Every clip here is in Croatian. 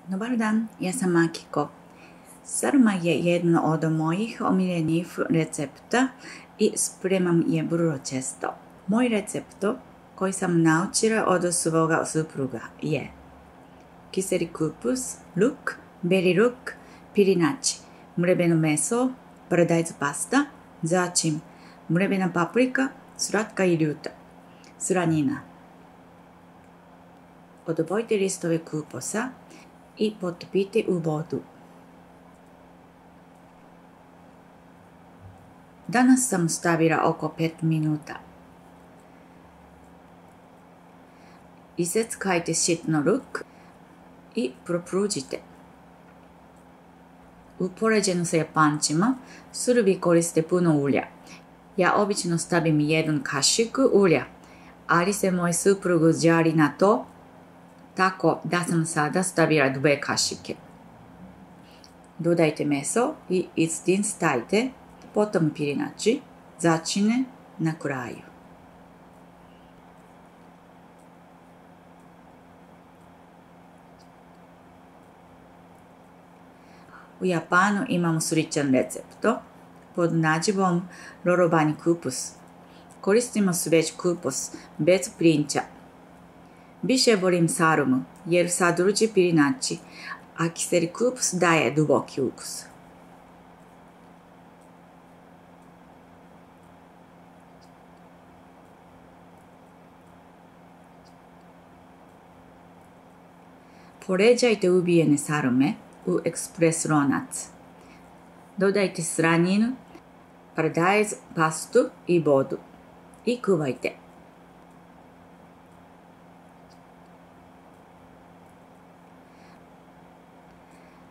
Dobar dan, ja sam Makiko. Sarma je jedno od mojih omiljenih recepta i spremam je vrlo često. Moj recept koji sam naučila od svoga supruga je kiseli kupus, luk, beli luk, pirinači, mreveno meso, paradajz pasta, zatim mrevena paprika, slatka i ljuta, slanina. Odvojite listove kupusa i potopite u vodu. Danas sam stavila oko 5 minuta. Iseckajte sitno luk i propružite. U poređenju sa Japancima, Srbi koriste puno ulja. Ja obično stavim 1 kašik ulja, ali se moj suprug žali na to, tako da sam sada stavila 2 kašike. Dodajte meso i istinstajte, potom pirinači, začine na kraju. U Japanu imamo sličan recept pod nazivom rorovani kupus. Koristimo svež kupus bez prinča. Više volim sarmu jer sadrži pirinači, a kiseli kupus daje duboki ukus. Poređajte ubijene sarme u ekspres lonac. Dodajte slaninu, paradajz, pastu i vodu i kuvajte.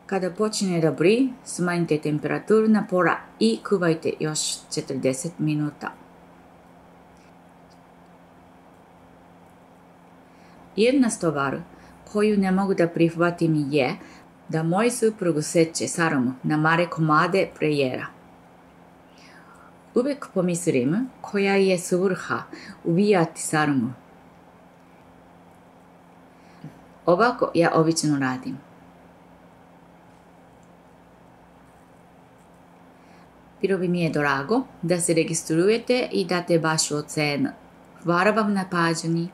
Kada počne da vri, smanjite temperaturu na pola i kuvajte još 40 minuta. Jedna stvar koju ne mogu da prihvatim je da moj suprug seče sarmu na male komade prejera. Uvijek pomislim koja je svrha ubijati sarmu. Ovako ja obično radim. Bilo bi mi je drago da se registrujete i date vašu ocenu. Hvala vam na pažnji.